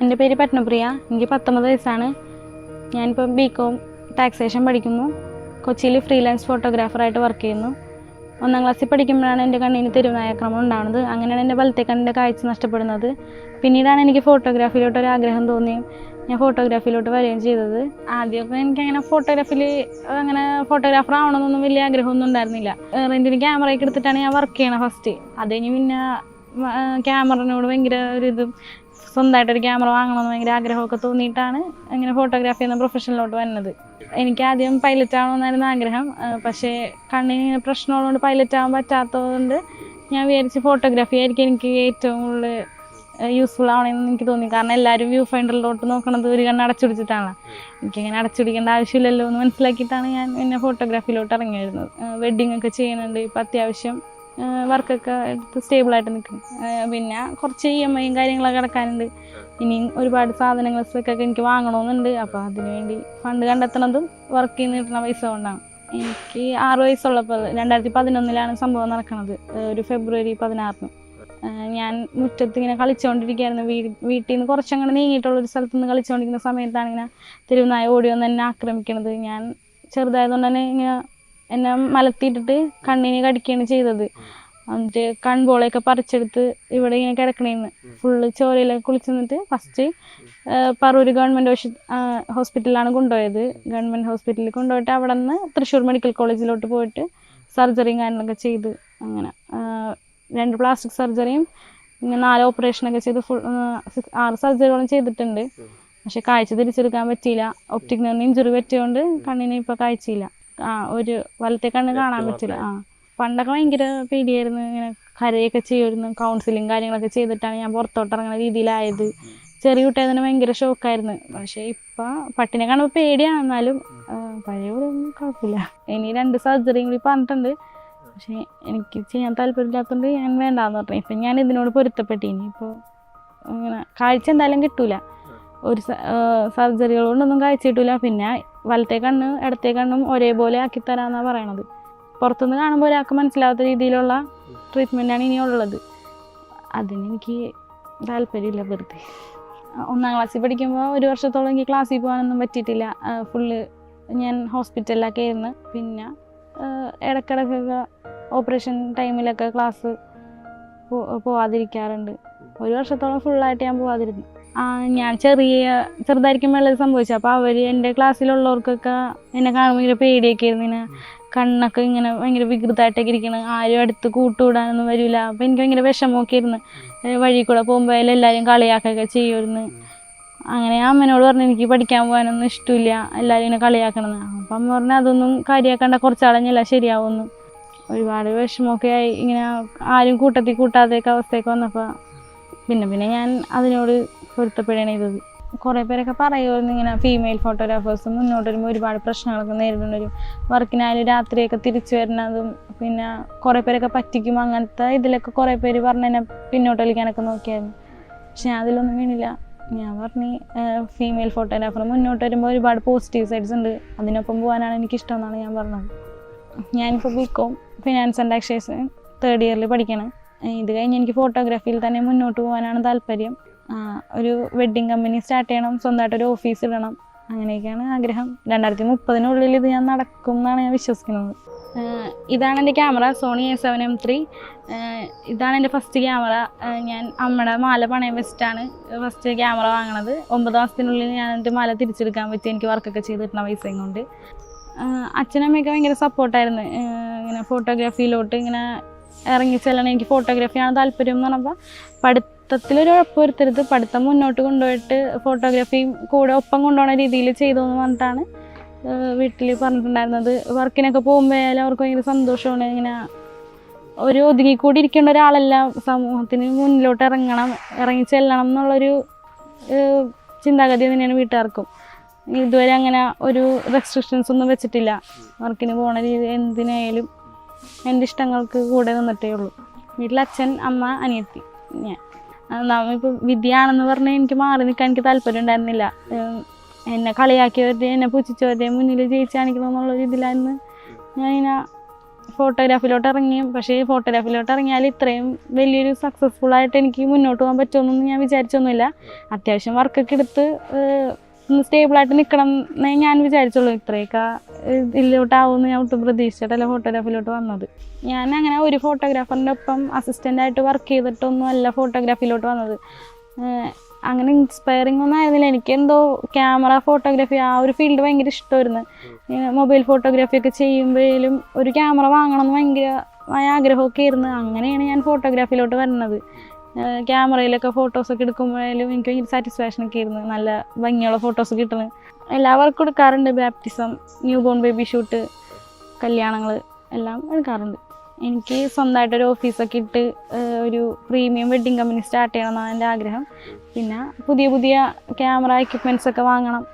എൻ്റെ പേര് പത്മപ്രിയ. എനിക്ക് 19 വയസ്സാണ്. ഞാനിപ്പോൾ ബികോം ടാക്സേഷൻ പഠിക്കുന്നു. കൊച്ചിയിൽ ഫ്രീലാൻസ് ഫോട്ടോഗ്രാഫറായിട്ട് വർക്ക് ചെയ്യുന്നു. 1ാം ക്ലാസ്സിൽ പഠിക്കുമ്പോഴാണ് എൻ്റെ കണ്ണിന് തെരുവുനായാക്രമണം ഉണ്ടാകുന്നത്. അങ്ങനെയാണ് എൻ്റെ വലത്തെ കണ്ണിൻ്റെ കാഴ്ച നഷ്ടപ്പെടുന്നത്. പിന്നീടാണ് എനിക്ക് ഫോട്ടോഗ്രാഫിയിലോട്ടൊരു ആഗ്രഹം തോന്നിയും ഞാൻ ഫോട്ടോഗ്രാഫിയിലോട്ട് വരികയും ചെയ്തത്. ആദ്യമൊക്കെ എനിക്കങ്ങനെ ഫോട്ടോഗ്രാഫിയിൽ അങ്ങനെ ഫോട്ടോഗ്രാഫർ ആവണമെന്നൊന്നും വലിയ ആഗ്രഹമൊന്നും ഉണ്ടായിരുന്നില്ല. റെൻറ്റിന് ക്യാമറയൊക്കെ എടുത്തിട്ടാണ് ഞാൻ വർക്ക് ചെയ്യണത് ഫസ്റ്റ്. അത് കഴിഞ്ഞ് പിന്നെ ക്യാമറയോട് ഭയങ്കര ഒരിതും സ്വന്തമായിട്ടൊരു ക്യാമറ വാങ്ങണമെന്ന് ഭയങ്കര ആഗ്രഹമൊക്കെ തോന്നിയിട്ടാണ് ഇങ്ങനെ ഫോട്ടോഗ്രാഫി എന്ന പ്രൊഫഷനിലോട്ട് വരുന്നത്. എനിക്ക് ആദ്യം പൈലറ്റ് ആവണമെന്നായിരുന്നു ആഗ്രഹം. പക്ഷേ കണ്ണിന് പ്രശ്നമുള്ളതുകൊണ്ട് പൈലറ്റ് ആവാൻ പറ്റാത്തതുകൊണ്ട് ഞാൻ വിചാരിച്ച് ഫോട്ടോഗ്രാഫി ആയിരിക്കും എനിക്ക് ഏറ്റവും കൂടുതൽ യൂസ്ഫുൾ ആവണമെന്ന് എനിക്ക് തോന്നി. കാരണം എല്ലാവരും വ്യൂ ഫൈൻഡറിലോട്ട് നോക്കണത് ഒരു കണ്ണ് അടച്ചുപിടിച്ചിട്ടാണ്. എനിക്കങ്ങനെ അടച്ചുപിടിക്കേണ്ട ആവശ്യമില്ലല്ലോ എന്ന് മനസ്സിലാക്കിയിട്ടാണ് ഞാൻ പിന്നെ ഫോട്ടോഗ്രാഫിയിലോട്ട് ഇറങ്ങി വരുന്നത്. വെഡ്ഡിങ് ഒക്കെ ചെയ്യുന്നുണ്ട്. ഇപ്പം അത്യാവശ്യം വർക്കൊക്കെ എടുത്ത് സ്റ്റേബിളായിട്ട് നിൽക്കും. പിന്നെ കുറച്ച് EMI കാര്യങ്ങളൊക്കെ അടക്കാനുണ്ട്. ഇനിയും ഒരുപാട് സാധനങ്ങൾ സ്പെക്കൊക്കെ എനിക്ക് വാങ്ങണമെന്നുണ്ട്. അപ്പോൾ അതിനുവേണ്ടി ഫണ്ട് കണ്ടെത്തണതും വർക്ക് ചെയ്യുന്ന കിട്ടുന്ന പൈസ കൊണ്ടാണ്. എനിക്ക് 6 വയസ്സുള്ളപ്പോൾ 2011 സംഭവം നടക്കുന്നത്. ഒരു ഫെബ്രുവരി 16 ഞാൻ മുറ്റത്ത് ഇങ്ങനെ കളിച്ചുകൊണ്ടിരിക്കുകയായിരുന്നു. വീട്ടിൽ നിന്ന് കുറച്ചങ്ങനെ നീങ്ങിയിട്ടുള്ളൊരു സ്ഥലത്ത് നിന്ന് കളിച്ചുകൊണ്ടിരിക്കുന്ന സമയത്താണ് ഇങ്ങനെ തെരുവുനായ ഓടി വന്ന് എന്നെ ആക്രമിക്കണത്. ഞാൻ ചെറുതായതുകൊണ്ട് തന്നെ ഇങ്ങനെ എന്നെ മലത്തിയിട്ടിട്ട് കണ്ണിനെ കടിക്കുകയാണ് ചെയ്തത്. എന്നിട്ട് കൺപോളയൊക്കെ പറിച്ചെടുത്ത് ഇവിടെ ഇങ്ങനെ കിടക്കണേന്ന് ഫുള്ള് ചോരയിലൊക്കെ കുളിച്ച് നിന്നിട്ട് ഫസ്റ്റ് പറൂര് ഗവൺമെൻറ് ഹോസ്പിറ്റലിലാണ് കൊണ്ടുപോയത്. ഗവൺമെൻറ് ഹോസ്പിറ്റലിൽ കൊണ്ടുപോയിട്ട് അവിടെ നിന്ന് തൃശ്ശൂർ മെഡിക്കൽ കോളേജിലോട്ട് പോയിട്ട് സർജറിയും കാര്യങ്ങളൊക്കെ ചെയ്ത് അങ്ങനെ 2 പ്ലാസ്റ്റിക് സർജറിയും പിന്നെ 4 ഓപ്പറേഷനൊക്കെ ചെയ്ത് 6 സർജറികളും ചെയ്തിട്ടുണ്ട്. പക്ഷെ കാഴ്ച തിരിച്ചെടുക്കാൻ പറ്റിയില്ല. ഒപ്റ്റിക് നെർവ് ഇഞ്ചുറി പറ്റിയതുകൊണ്ട് കണ്ണിന് ഇപ്പോൾ കാഴ്ചയില്ല. ഒരു വലത്തെ കണ്ണ് കാണാൻ പറ്റില്ല. പണ്ടൊക്കെ ഭയങ്കര പേടിയായിരുന്നു. ഇങ്ങനെ കരയൊക്കെ ചെയ്യുമായിരുന്നു. കൗൺസിലിങ് കാര്യങ്ങളൊക്കെ ചെയ്തിട്ടാണ് ഞാൻ പുറത്തോട്ട് ഇറങ്ങുന്ന രീതിയിലായത്. ചെറിയ കുട്ടിയായതിന് ഭയങ്കര ഷോക്കായിരുന്നു. പക്ഷേ ഇപ്പം പട്ടിനെ കാണുമ്പോൾ പേടിയാണ്. എന്നാലും പഴയ പോലെ ഒന്നും കുഴപ്പമില്ല. ഇനി 2 സർജറിയും കൂടി പറഞ്ഞിട്ടുണ്ട്. പക്ഷേ എനിക്ക് ചെയ്യാൻ താല്പര്യമില്ലാത്തതുകൊണ്ട് ഞാൻ വേണ്ടാന്ന് പറഞ്ഞു. ഇപ്പം ഞാൻ ഇതിനോട് പൊരുത്തപ്പെട്ടിനി. ഇപ്പോൾ അങ്ങനെ കാഴ്ച എന്തായാലും കിട്ടൂല. ഒരു സർജറികൾ കൊണ്ടൊന്നും കാഴ്ച കിട്ടൂല. പിന്നെ വലത്തെ കണ്ണ് ഇടത്തെ കണ്ണും ഒരേപോലെ ആക്കിത്തരാമെന്നാണ് പറയണത്. പുറത്തുനിന്ന് കാണുമ്പോൾ ഒരാൾക്ക് മനസ്സിലാവാത്ത രീതിയിലുള്ള ട്രീറ്റ്മെൻറ്റാണ് ഇനിയുള്ളത്. അതിനെനിക്ക് താല്പര്യമില്ല വെറുതെ. 1ാം ക്ലാസ്സിൽ പഠിക്കുമ്പോൾ 1 വർഷത്തോളം എനിക്ക് ക്ലാസ്സിൽ പോകാനൊന്നും പറ്റിയിട്ടില്ല. ഫുള്ള് ഞാൻ ഹോസ്പിറ്റലിലൊക്കെ ആയിരുന്നു. പിന്നെ ഇടയ്ക്കിടയ്ക്കൊക്കെ ഓപ്പറേഷൻ ടൈമിലൊക്കെ ക്ലാസ് പോവാതിരിക്കാറുണ്ട്. 1 വർഷത്തോളം ഫുള്ളായിട്ട് ഞാൻ പോവാതിരുന്നു. ഞാൻ ചെറുതായിരിക്കുമ്പോൾ ഇത് സംഭവിച്ചു. അപ്പോൾ അവർ എൻ്റെ ക്ലാസ്സിലുള്ളവർക്കൊക്കെ എന്നെ കാണുമ്പോൾ ഇങ്ങനെ പേടിയൊക്കെ ആയിരുന്നു. ഇങ്ങനെ കണ്ണൊക്കെ ഇങ്ങനെ ഭയങ്കര വികൃതമായിട്ടൊക്കെ ഇരിക്കണം. ആരും അടുത്ത് കൂട്ടുകൂടാനൊന്നും വരില്ല. അപ്പോൾ എനിക്ക് ഭയങ്കര വിഷമമൊക്കെ ആയിരുന്നു. വഴി കൂടെ പോകുമ്പോൾ എല്ലാവരും കളിയാക്കൊക്കെ ചെയ്യുമായിരുന്നു. അങ്ങനെ അമ്മേനോട് പറഞ്ഞു എനിക്ക് പഠിക്കാൻ പോകാനൊന്നും ഇഷ്ടമില്ല, എല്ലാവരും ഇങ്ങനെ കളിയാക്കണമെന്ന്. അപ്പം അമ്മ പറഞ്ഞു അതൊന്നും കാര്യമാക്കണ്ട, കുറച്ചാളഞ്ഞല്ല ശരിയാവുമെന്ന്. ഒരുപാട് വിഷമമൊക്കെ ആയി. ഇങ്ങനെ ആരും കൂട്ടാതെയൊക്കെ അവസ്ഥയൊക്കെ വന്നപ്പോൾ പിന്നെ ഞാൻ അതിനോട് പൊരുത്തപ്പെടുകയാണ് ചെയ്തത്. കുറേ പേരൊക്കെ പറയുമായിരുന്നു ഇങ്ങനെ ഫീമെയിൽ ഫോട്ടോഗ്രാഫേഴ്സ് മുന്നോട്ട് വരുമ്പോൾ ഒരുപാട് പ്രശ്നങ്ങളൊക്കെ നേരിടേണ്ടി വരും. വർക്കിനായാലും രാത്രിയൊക്കെ തിരിച്ചു വരുന്നതും പിന്നെ കുറേ പേരൊക്കെ പറ്റിക്കും. അങ്ങനത്തെ ഇതിലൊക്കെ കുറേ പേര് പറഞ്ഞ് എന്നെ പിന്നോട്ട് വലിക്കാനൊക്കെ നോക്കിയായിരുന്നു. പക്ഷെ ഞാൻ അതിലൊന്നും വീണില്ല. ഞാൻ പറഞ്ഞു ഫീമെയിൽ ഫോട്ടോഗ്രാഫർ മുന്നോട്ട് വരുമ്പോൾ ഒരുപാട് പോസിറ്റീവ് സൈഡ്സ് ഉണ്ട്, അതിനൊപ്പം പോകാനാണ് എനിക്കിഷ്ടം എന്നാണ് ഞാൻ പറഞ്ഞത്. ഞാനിപ്പോൾ BCom finance and taxation 3rd ഇയറിൽ പഠിക്കണം. ഇത് കഴിഞ്ഞ് എനിക്ക് ഫോട്ടോഗ്രാഫിയിൽ തന്നെ മുന്നോട്ട് പോകാനാണ് താല്പര്യം. ഒരു വെഡ്ഡിങ് കമ്പനി സ്റ്റാർട്ട് ചെയ്യണം, സ്വന്തമായിട്ടൊരു ഓഫീസ് ഇടണം, അങ്ങനെയൊക്കെയാണ് ആഗ്രഹം. 2030 ഇത് ഞാൻ നടക്കും എന്നാണ് ഞാൻ വിശ്വസിക്കുന്നത്. ഇതാണ് എൻ്റെ ക്യാമറ, സോണി A7M3. ഇതാണ് എൻ്റെ ഫസ്റ്റ് ക്യാമറ. ഞാൻ അമ്മയുടെ മാല പണയം വെച്ചിട്ടാണ് ഫസ്റ്റ് ക്യാമറ വാങ്ങണത്. 9 മാസത്തിനുള്ളിൽ ഞാൻ എൻ്റെ മാല തിരിച്ചെടുക്കാൻ പറ്റി, എനിക്ക് വർക്കൊക്കെ ചെയ്ത് കിട്ടുന്ന പൈസയും കൊണ്ട്. അച്ഛനമ്മയൊക്കെ ഭയങ്കര സപ്പോർട്ടായിരുന്നു. ഇങ്ങനെ ഫോട്ടോഗ്രാഫിയിലോട്ട് ഇങ്ങനെ ഇറങ്ങി ചെല്ലണം, എനിക്ക് ഫോട്ടോഗ്രാഫിയാണ് താല്പര്യം എന്ന് പറഞ്ഞപ്പോൾ പഠിത്തത്തിലൊരു ഉറപ്പ് വരുത്തരുത്, പഠിത്തം മുന്നോട്ട് കൊണ്ടുപോയിട്ട് ഫോട്ടോഗ്രാഫി കൂടെ ഒപ്പം കൊണ്ടുപോകുന്ന രീതിയിൽ ചെയ്തു എന്ന് പറഞ്ഞിട്ടാണ് വീട്ടിൽ പറഞ്ഞിട്ടുണ്ടായിരുന്നത്. വർക്കിനൊക്കെ പോകുമ്പോഴായാലും അവർക്ക് ഭയങ്കര സന്തോഷമാണ്. ഇങ്ങനെ ഒരു ഒതുങ്ങിക്കൂടി ഇരിക്കേണ്ട ഒരാളല്ല, സമൂഹത്തിന് മുന്നിലോട്ട് ഇറങ്ങി ചെല്ലണം എന്നുള്ളൊരു ചിന്താഗതി തന്നെയാണ് വീട്ടുകാർക്കും. ഇതുവരെ അങ്ങനെ ഒരു റെസ്ട്രിക്ഷൻസ് ഒന്നും വെച്ചിട്ടില്ല. വർക്കിന് പോകണ രീതി എന്തിനായാലും എൻ്റെ ഇഷ്ടങ്ങൾക്ക് കൂടെ നിന്നിട്ടേ ഉള്ളൂ. വീട്ടിൽ അച്ഛൻ, അമ്മ, അനിയത്തി, ഞാൻ. ഇപ്പോൾ വിദ്യയാണെന്ന് പറഞ്ഞാൽ എനിക്ക് മാറി നിൽക്കാൻ എനിക്ക് താല്പര്യം ഉണ്ടായിരുന്നില്ല. എന്നെ കളിയാക്കിയവരുടെ എന്നെ പുച്ഛിച്ചവരുടെ മുന്നിൽ ജയിച്ച് കാണിക്കണം എന്നുള്ളൊരു ഇതിലായിരുന്നു ഞാനിങ്ങനെ ഫോട്ടോഗ്രാഫിയിലോട്ട് ഇറങ്ങി. പക്ഷേ ഫോട്ടോഗ്രാഫിയിലോട്ട് ഇറങ്ങിയാൽ ഇത്രയും വലിയൊരു സക്സസ്ഫുള്ളായിട്ട് എനിക്ക് മുന്നോട്ട് പോകാൻ പറ്റുമെന്നൊന്നും ഞാൻ വിചാരിച്ചൊന്നുമില്ല. അത്യാവശ്യം വർക്കൊക്കെ എടുത്ത് ഒന്ന് സ്റ്റേബിളായിട്ട് നിൽക്കണം എന്നേ ഞാൻ വിചാരിച്ചുള്ളൂ. ഇത്രയൊക്കെ ഇതിലോട്ടാവുമെന്ന് ഞാൻ ഒട്ടും പ്രതീക്ഷിച്ചിട്ടല്ല ഫോട്ടോഗ്രാഫിയിലോട്ട് വന്നത്. ഞാൻ അങ്ങനെ ഒരു ഫോട്ടോഗ്രാഫറിൻ്റെ ഒപ്പം അസിസ്റ്റൻ്റായിട്ട് വർക്ക് ചെയ്തിട്ടൊന്നും അല്ല ഫോട്ടോഗ്രാഫിയിലോട്ട് വന്നത്. അങ്ങനെ ഇൻസ്പയറിംഗ് ഒന്നും ആയിരുന്നില്ല. എനിക്കെന്തോ ക്യാമറ ഫോട്ടോഗ്രാഫി ആ ഒരു ഫീൽഡ് ഭയങ്കര ഇഷ്ടമായിരുന്നു. മൊബൈൽ ഫോട്ടോഗ്രാഫിയൊക്കെ ചെയ്യുമ്പോഴേലും ഒരു ക്യാമറ വാങ്ങണം എന്ന് ഭയങ്കരമായ ആഗ്രഹമൊക്കെ ആയിരുന്നു. അങ്ങനെയാണ് ഞാൻ ഫോട്ടോഗ്രാഫിയിലോട്ട് വരുന്നത്. ക്യാമറയിലൊക്കെ ഫോട്ടോസൊക്കെ എടുക്കുമ്പോഴേലും എനിക്ക് ഭയങ്കര സാറ്റിസ്ഫാക്ഷനൊക്കെ ആയിരുന്നു. നല്ല ഭംഗിയുള്ള ഫോട്ടോസ് കിട്ടുന്നത്. എല്ലാവർക്കും എടുക്കാറുണ്ട്. Baptism, new born baby shoot, കല്യാണങ്ങൾ എല്ലാം എടുക്കാറുണ്ട്. എനിക്ക് സ്വന്തമായിട്ടൊരു ഓഫീസൊക്കെ ഇട്ട് ഒരു പ്രീമിയം വെഡ്ഡിങ് കമ്പനി സ്റ്റാർട്ട് ചെയ്യണം എന്നാണ് എൻ്റെ ആഗ്രഹം. പിന്നെ പുതിയ പുതിയ ക്യാമറ എക്യുപ്മെൻറ്റ്സൊക്കെ വാങ്ങണം.